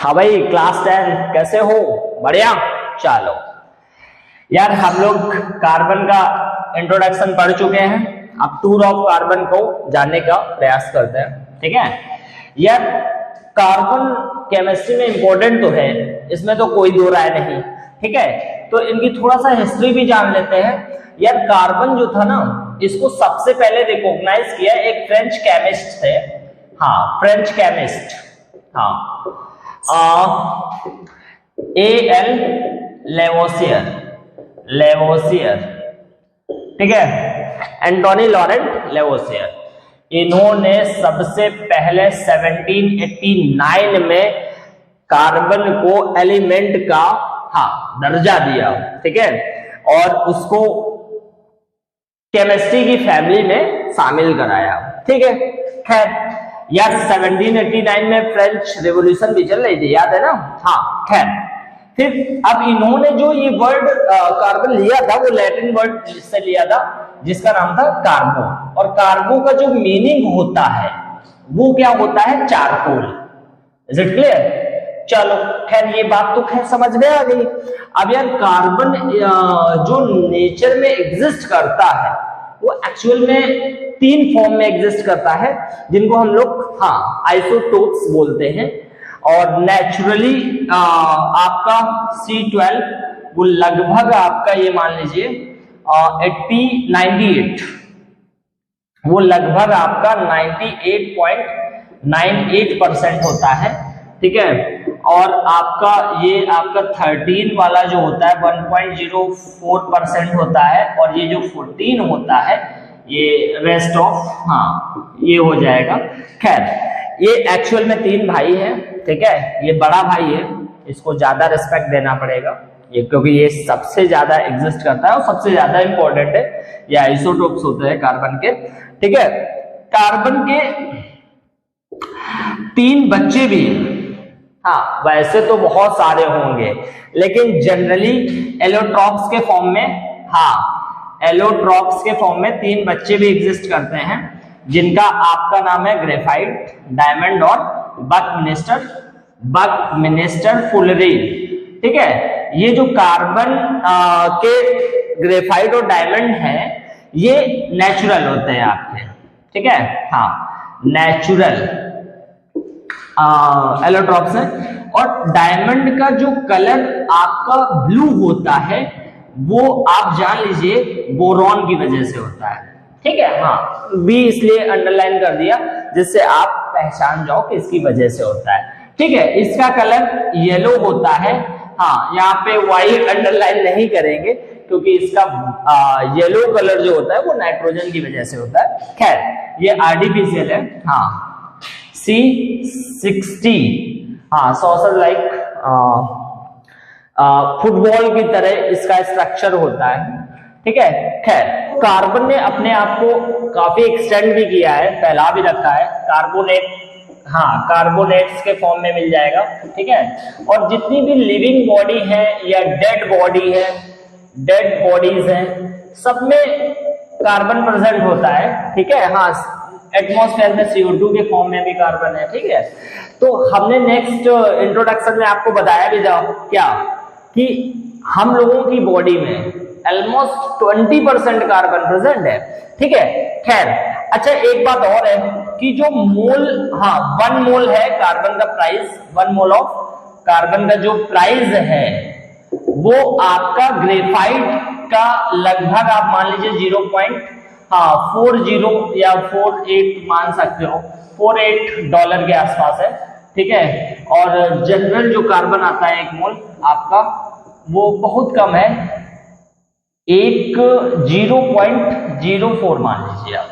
हाँ भाई, क्लास 10 कैसे हो? बढ़िया। चलो यार, हम लोग कार्बन का इंट्रोडक्शन पढ़ चुके हैं। अब टूर ऑफ कार्बन को जानने का प्रयास करते हैं। ठीक है यार, कार्बन केमिस्ट्री में इंपॉर्टेंट तो है, इसमें तो कोई दो राय नहीं। ठीक है, तो इनकी थोड़ा सा हिस्ट्री भी जान लेते हैं। यार कार्बन जो था ना, इसको सबसे पहले रिकॉग्नाइज किया एक फ्रेंच केमिस्ट थे। हाँ, फ्रेंच केमिस्ट। हाँ, A.L. लेवोसियर। ठीक है, एंटोनी लॉरेंट लेवोसियर। इन्होंने सबसे पहले 1789 में कार्बन को एलिमेंट का दर्जा दिया। ठीक है, और उसको केमिस्ट्री की फैमिली में शामिल कराया। ठीक है, खैर यार 1789 में फ्रेंच रेवोल्यूशन भी चल रही थी, याद है ना? हाँ, खैर फिर अब इन्होंने जो ये वर्ड कार्बन लिया था, वो लैटिन वर्ड से लिया था जिसका नाम था कार्बो। और कार्बो का जो मीनिंग होता है वो क्या होता है? चारकोल। Is it clear? चलो खैर, ये बात तो खैर समझ में आ गई। अब यार कार्बन जो नेचर में एग्जिस्ट करता है वो एक्चुअल में 3 फॉर्म में एग्जिस्ट करता है, जिनको हम लोग आइसोटोप्स बोलते हैं। और नेचुरली आपका C12 वो लगभग आपका ये मान लीजिए 98, वो लगभग आपका 98.98% होता है। ठीक है, और आपका ये आपका 13 वाला जो होता है 1.04% होता है, और ये जो 14 होता है ये रेस्ट ऑफ ये हो जाएगा। खैर ये एक्चुअल में 3 भाई हैं। ठीक है, ये बड़ा भाई है, इसको ज्यादा रिस्पेक्ट देना पड़ेगा ये, क्योंकि ये सबसे ज्यादा एग्जिस्ट करता है और सबसे ज्यादा इंपॉर्टेंट है। ये आइसोटोप्स होते हैं कार्बन के। ठीक है, कार्बन के 3 बच्चे भी, वैसे तो बहुत सारे होंगे, लेकिन जनरली एलोट्रॉप्स के फॉर्म में, एलोट्रॉप्स के फॉर्म में 3 बच्चे भी एग्जिस्ट करते हैं, जिनका आपका नाम है ग्रेफाइट, डायमंड और बकमिनिस्टर फुलरी। ठीक है, ये जो कार्बन के ग्रेफाइट और डायमंड है ये नेचुरल होते हैं आपके। ठीक है, नेचुरल एलोट्रॉप्स है। और डायमंड का जो कलर आपका ब्लू होता है वो आप जान लीजिए बोरॉन की वजह से होता है। ठीक है, बी इसलिए अंडरलाइन कर दिया जिससे आप पहचान जाओ कि इसकी वजह से होता है। ठीक है, इसका कलर येलो होता है। यहाँ पे वाई अंडरलाइन नहीं करेंगे क्योंकि इसका येलो कलर जो होता है वो नाइट्रोजन की वजह से होता है। खैर ये आर्टिफिशियल है। C60 सॉसर लाइक फुटबॉल की तरह इसका स्ट्रक्चर होता है। ठीक है, खैर कार्बन ने अपने आप को काफी एक्सटेंड भी किया है, फैला भी रखा है। कार्बोनेट्स के फॉर्म में मिल जाएगा। ठीक है, और जितनी भी लिविंग बॉडी है या डेड बॉडीज हैं, सब में कार्बन प्रेजेंट होता है। ठीक है, एटमॉस्फेयर में CO2 के फॉर्म में भी कार्बन है। ठीक है, तो हमने नेक्स्ट इंट्रोडक्शन में आपको बताया भी था क्या कि हम लोगों की बॉडी में ऑलमोस्ट 20% कार्बन प्रेजेंट है। ठीक है, खैर अच्छा एक बात और है कि जो मोल 1 मोल है कार्बन का प्राइस, 1 मोल ऑफ कार्बन का जो प्राइस है वो आपका ग्रेफाइट का लगभग आप मान लीजिए 0.40 या 48 मान सकते हो, $48 के आसपास है। ठीक है, और जनरल जो कार्बन आता है 1 मोल आपका वो बहुत कम है, 0.04 मान लीजिए आप।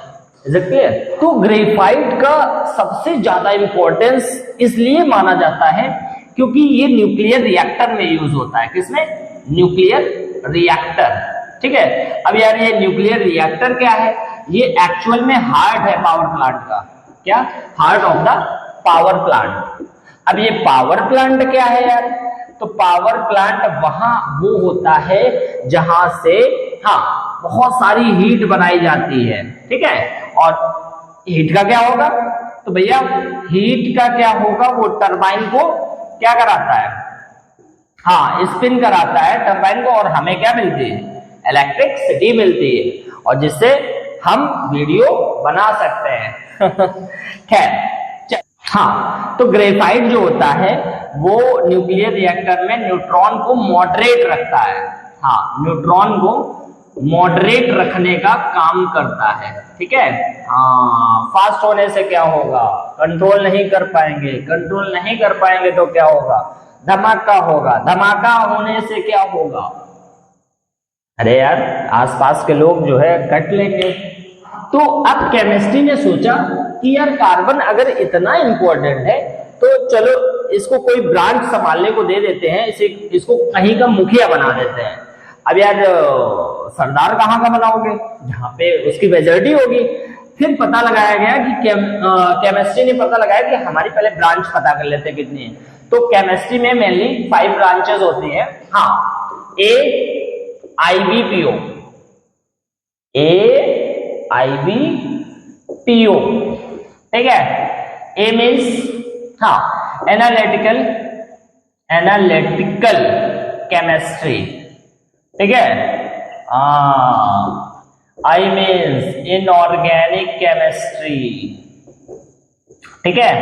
Is it clear? तो ग्रेफाइट का सबसे ज्यादा इंपॉर्टेंस इसलिए माना जाता है क्योंकि ये न्यूक्लियर रिएक्टर में यूज होता है। किसमें? Nuclear reactor. ठीक है, अब यार ये न्यूक्लियर रिएक्टर क्या है? ये एक्चुअल में हार्ट है पावर प्लांट का। क्या? Heart of the power plant. अब ये पावर प्लांट क्या है यार? तो पावर प्लांट वहां वो होता है जहां से बहुत सारी हीट बनाई जाती है। ठीक है, और हीट का क्या होगा? तो भैया हीट का क्या होगा? वो टरबाइन को क्या कराता है, हाँ स्पिन कराता है टरबाइन को, और हमें क्या मिलती है, इलेक्ट्रिसिटी मिलती है, और जिससे हम वीडियो बना सकते हैं। खैर हाँ, तो ग्रेफाइट जो होता है वो न्यूक्लियर रिएक्टर में न्यूट्रॉन को मॉडरेट रखता है। हाँ, न्यूट्रॉन को मॉडरेट रखने का काम करता है, ठीक है। हाँ, फास्ट होने से क्या होगा, कंट्रोल नहीं कर पाएंगे, कंट्रोल नहीं कर पाएंगे तो क्या होगा, धमाका होगा, धमाका होने से क्या होगा, अरे यार आसपास के लोग जो है कट लेंगे। तो अब केमिस्ट्री ने सोचा कि यार कार्बन अगर इतना इंपॉर्टेंट है तो चलो इसको कोई ब्रांच संभालने को दे देते हैं, इसको कहीं का मुखिया बना देते हैं। अब यार सरदार कहाँ का बनाओगे, जहाँ पे उसकी मेजॉरिटी होगी। फिर पता लगाया गया कि केमिस्ट्री ने पता लगाया कि हमारी पहले ब्रांच पता कर लेते हैं कितनी है। तो केमिस्ट्री में मेनली 5 ब्रांचेस होती हैं। हाँ, AIBPO, AIBPO, ठीक है। ए मीन्स हाँ एनालिटिकल केमिस्ट्री, ठीक है। आई मीन्स इनऑर्गेनिक केमिस्ट्री, ठीक है।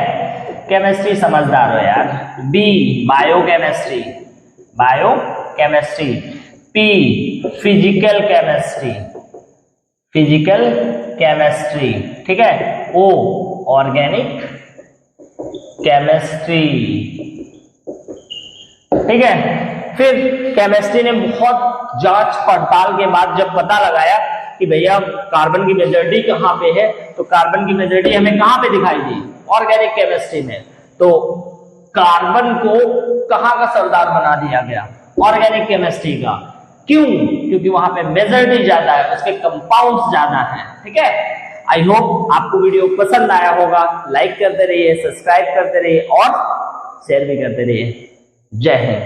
केमिस्ट्री समझदार हो यार। B biochemistry, P physical chemistry, ठीक है। ओ ऑर्गेनिक केमिस्ट्री, ठीक है। फिर केमिस्ट्री ने बहुत जांच पड़ताल के बाद जब पता लगाया कि भैया कार्बन की मेजॉरिटी कहाँ पे है, तो कार्बन की मेजॉरिटी हमें कहाँ पे दिखाई दी, ऑर्गेनिक केमिस्ट्री में। तो कार्बन को कहाँ का सरदार बना दिया गया, ऑर्गेनिक केमिस्ट्री का। क्यों? क्योंकि वहां पे मेजॉरिटी ज्यादा है, उसके कंपाउंड्स ज्यादा हैं, ठीक है। आई होप आपको वीडियो पसंद आया होगा। लाइक करते रहिए, सब्सक्राइब करते रहिए और शेयर भी करते रहिए। जय हिंद।